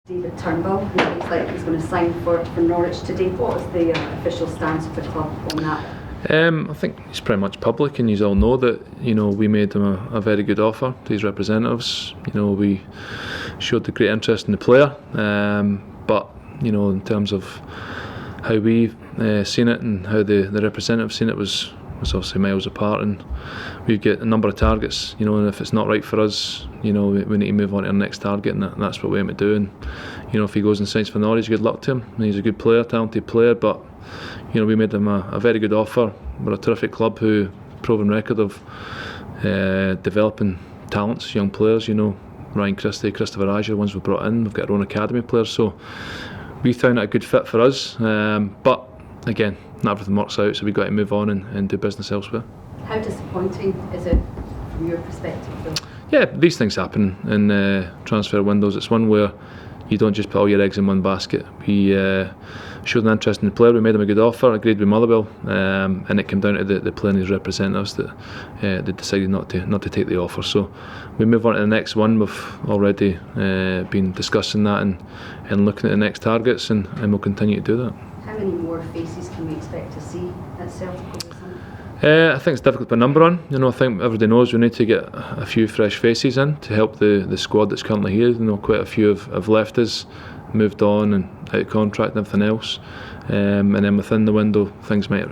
David Turnbull, who looks like he's going to sign for Norwich today. What was the official stance of the club on that? I think it's pretty much public, and you all know that we made them a very good offer to his representatives. We showed the great interest in the player, but in terms of how we've seen it and how the representatives seen it was obviously miles apart, and we've got a number of targets, and if it's not right for us, we need to move on to our next target, and that's what we aim to do. And if he goes and signs for Norwich, good luck to him. He's a good player, talented player, but we made him a very good offer. We're a terrific club who proven record of developing talents, young players. Ryan Christie, Christopher Azure, ones we've brought in. We've got our own academy players, so we found it a good fit for us. But again, not everything works out, so we've got to move on and do business elsewhere. How disappointing is it from your perspective, though? Yeah, these things happen in transfer windows. It's one where you don't just put all your eggs in one basket. We showed an interest in the player, we made him a good offer, agreed with Motherwell, and it came down to the player and his representatives that they decided not to take the offer. So we move on to the next one. We've already been discussing that and looking at the next targets, and we'll continue to do that. How many more faces can we expect to see at Celtic over the summer? I think it's difficult to put a number on. I think everybody knows we need to get a few fresh faces in to help the squad that's currently here. Quite a few have left us, moved on and out of contract and everything else. And then within the window things might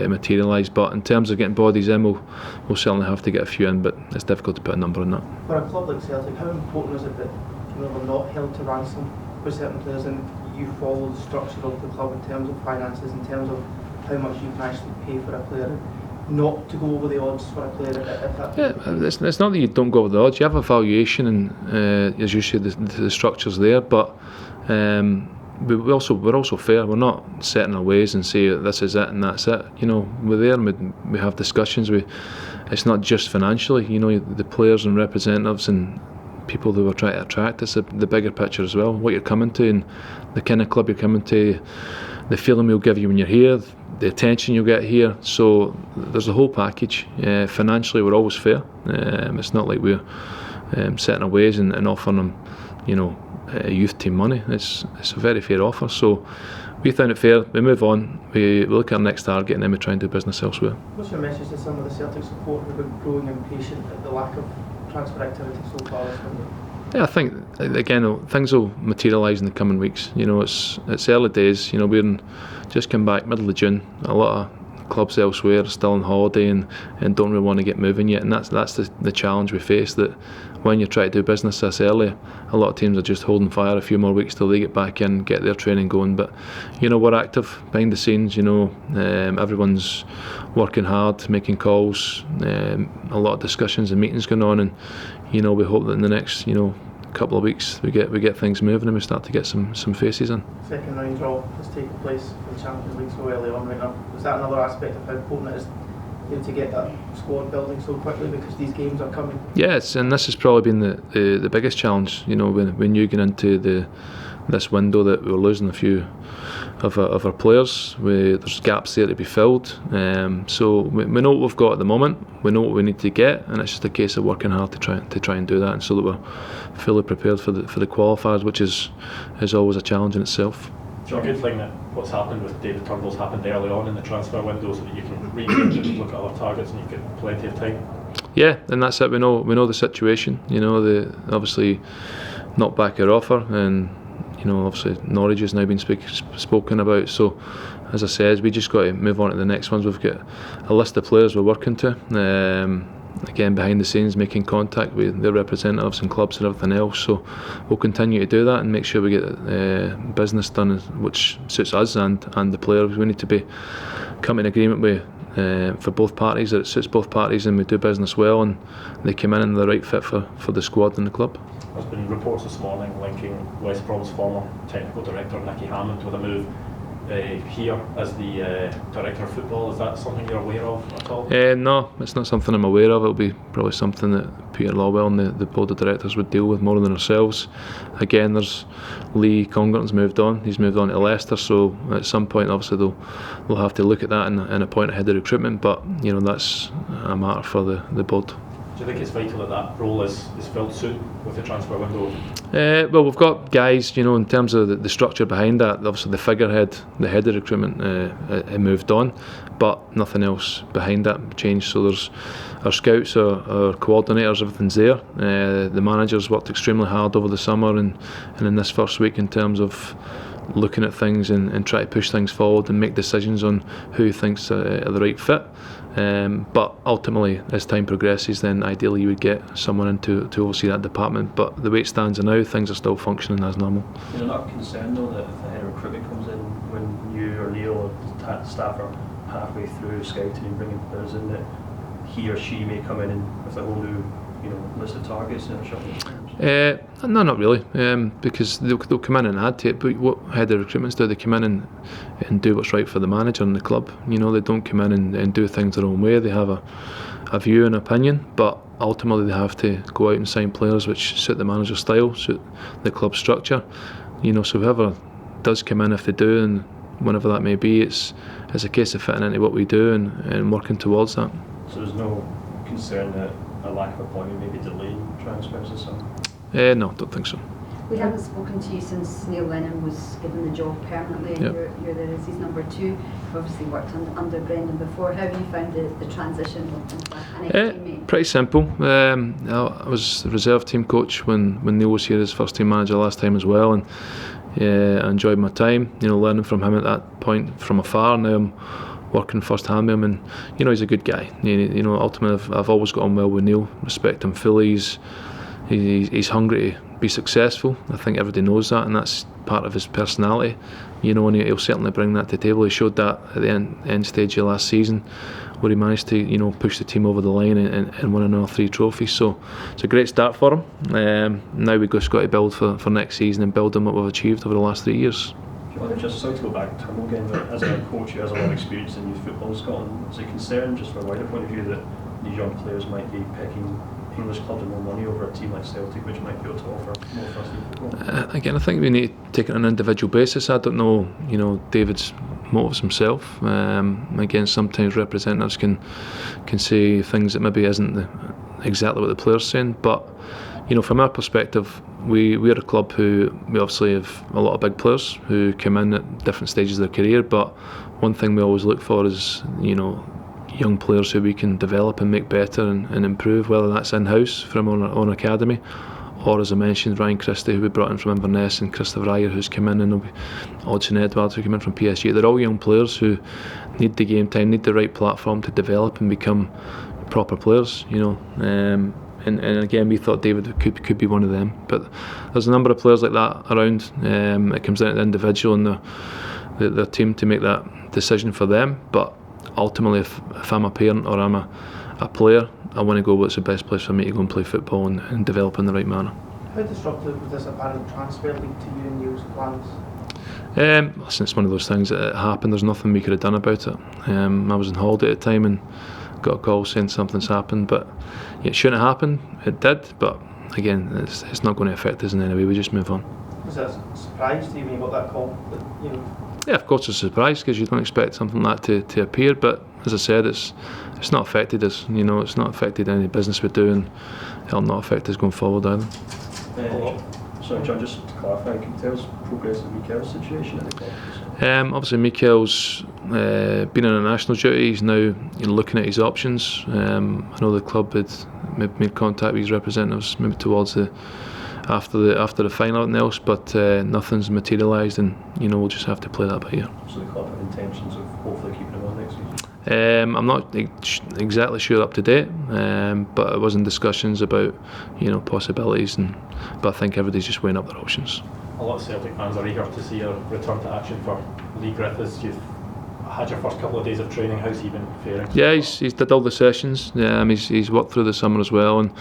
materialise. But in terms of getting bodies in, we'll certainly have to get a few in, but it's difficult to put a number on that. For a club like Celtic, how important is it that they're not held to ransom for certain players, and you follow the structure of the club in terms of finances, in terms of how much you can actually pay for a player, not to go over the odds for a player? It's not that you don't go over the odds. You have a valuation, and as you say, the structure's there, but we're also fair. We're not set in our ways and say this is it and that's it. We're there and we have discussions. It's not just financially. The players and representatives and people that we're trying to attract. It's the bigger picture as well. What you're coming to and the kind of club you're coming to, the feeling we'll give you when you're here, the attention you'll get here. So there's a whole package. Financially, we're always fair. It's not like we're setting our ways and offering them, a youth team money. It's a very fair offer. So we found it fair. We move on. We look at our next target, and then we try and do business elsewhere. What's your message to some of the Celtic support who've been growing impatient at the lack of transfer activity so far this window? Yeah, I think again things will materialise in the coming weeks. It's early days. We're just come back middle of June. A lot of clubs elsewhere are still on holiday and don't really want to get moving yet. And that's the challenge we face. That when you try to do business this early, a lot of teams are just holding fire a few more weeks till they get back in, get their training going. But we're active behind the scenes. Everyone's working hard, making calls. A lot of discussions and meetings going on, and we hope that in the next couple of weeks we get things moving and we start to get some faces in. Second round draw has taken place for the Champions League so early on right now. Is that another aspect of how important it is to get that squad building so quickly because these games are coming? Yes, and this has probably been the biggest challenge. When you get into this window that we're losing a few of our players, there's gaps there to be filled. So we know what we've got at the moment. We know what we need to get, and it's just a case of working hard to try and do that, and so that we're fully prepared for the qualifiers, which is always a challenge in itself. It's a good thing that what's happened with David Turnbull's happened early on in the transfer window, so that you can rearrange it, look at other targets, and you've got plenty of time. Yeah, and that's it. We know the situation. They obviously not back their offer, and obviously Norwich has now been spoken about. So as I said, we just got to move on to the next ones. We've got a list of players we're working to. Again, behind the scenes, making contact with their representatives and clubs and everything else. So we'll continue to do that and make sure we get business done, which suits us and the players. We need to come in agreement with for both parties, that it suits both parties and we do business well and they come in and they're the right fit for the squad and the club. There's been reports this morning linking West Brom's former technical director Nicky Hammond with a move here as the director of football. Is that something you're aware of at all? No, it's not something I'm aware of. It'll be probably something that Peter Lawwell and the board of directors would deal with more than ourselves. Again, there's Lee Congrat's moved on. He's moved on to Leicester, so at some point obviously they'll have to look at that and appoint a head of recruitment, but that's a matter for the board. Do you think it's vital that that role is filled soon with the transfer window? Well, we've got guys, you know, in terms of the structure behind that. Obviously, the figurehead, the head of recruitment, moved on, but nothing else behind that changed. So there's our scouts, our coordinators, everything's there. The managers worked extremely hard over the summer and in this first week in terms of looking at things and try to push things forward and make decisions on who he thinks are the right fit. But ultimately, as time progresses, then ideally you would get someone in to oversee that department. But the way it stands now, things are still functioning as normal. You're not concerned though that if the head of recruitment comes in when you or Neil or the staff are halfway through scouting and bringing players in, that he or she may come in and with a whole new, you know, list of targets in a short term? No, not really, because they'll come in and add to it. But what head of recruitments do? They come in and do what's right for the manager and the club. You know, they don't come in and do things their own way. They have a view and opinion, but ultimately they have to go out and sign players which suit the manager's style, suit the club structure. You know, so whoever does come in, if they do, and whenever that may be, it's a case of fitting into what we do and working towards that. So there's no concern that a lack of appointment may be delaying transfers this summer? No, don't think so. We haven't spoken to you since Neil Lennon was given the job permanently, and Yep. you're there as his number 2. You've obviously worked under Brendan before. How have you found the transition into an ex-teammate? Pretty simple. I was the reserve team coach when Neil was here as first team manager last time as well, and I enjoyed my time. You know, learning from him at that point from afar. Now I'm working first hand with him, and you know, he's a good guy. You know, ultimately I've always got on well with Neil. Respect him fully. He's hungry to be successful. I think everybody knows that, and that's part of his personality. You know, and he'll certainly bring that to the table. He showed that at the end stage of last season, where he managed to, you know, push the team over the line and win another 3 trophies. So it's a great start for him. Now we've just got to build for next season and build on what we've achieved over the last 3 years. Just sorry to go back to him again, but as a coach who has a lot of experience in youth football in Scotland, is it a concern just from a wider point of view that these young players might be picking English clubs and more money over a team like Celtic, which might be able to offer more first team football? Again, I think we need to take it on an individual basis. I don't know, you know, David's motives himself. Again, sometimes representatives can say things that maybe isn't exactly what the player's saying, but you know, from our perspective, we're a club who we obviously have a lot of big players who come in at different stages of their career, but one thing we always look for is, you know, young players who we can develop and make better and improve, whether that's in-house from our own academy, or as I mentioned, Ryan Christie, who we brought in from Inverness, and Christopher Ryer, who's come in, and Odsonne Edwards, who come in from PSG. They're all young players who need the game time, need the right platform to develop and become proper players, you know. And again, we thought David could be one of them, but there's a number of players like that around. It comes down to the individual and the team to make that decision for them. But ultimately, if I'm a parent or I'm a player, I want to go what's the best place for me to go and play football and develop in the right manner. How disruptive was this apparent transfer league to you and Neil's plans? Listen, it's one of those things that happened. There's nothing we could have done about it. I was on holiday at the time and got a call saying something's happened, but it shouldn't have happened. It did, but again, it's not going to affect us in any way. We just move on. Was that a surprise to you when you got that call? That, you know, yeah, of course it's a surprise because you don't expect something like that to appear, but as I said, it's not affected us. You know, it's not affected any business we do, and it'll not affect us going forward either. Sorry, John, just to clarify, can you tell us progress of Mikel's situation at the club? Obviously, Mikel's been on a national duty. He's now looking at his options. I know the club had made contact with his representatives maybe towards after the final and else, but nothing's materialised, and you know, we'll just have to play that by ear. So the club have intentions of hopefully keeping him on next season? I'm not exactly sure up to date, but it was in discussions about, you know, possibilities, but I think everybody's just weighing up their options. A lot of Celtic fans are eager to see a return to action for Lee Griffiths. You've had your first couple of days of training. How's he been faring? Yeah, he's did all the sessions. He's worked through the summer as well, and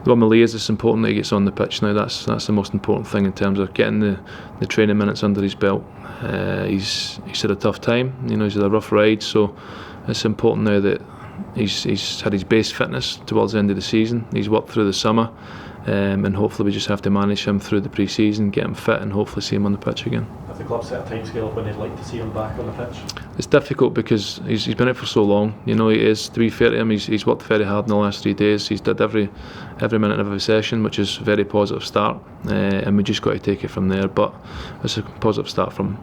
the one with Lee is it's important that he gets on the pitch now. That's the most important thing in terms of getting the training minutes under his belt. He's had a tough time. You know, he's had a rough ride, so it's important now that he's had his base fitness towards the end of the season. He's worked through the summer. and hopefully we just have to manage him through the pre-season, get him fit, and hopefully see him on the pitch again. Have the club set a timescale of when they'd like to see him back on the pitch? It's difficult because he's been out for so long. You know, he is, to be fair to him, he's worked very hard in the last 3 days. He's did every minute of every session, which is a very positive start, and we just got to take it from there. But it's a positive start from him.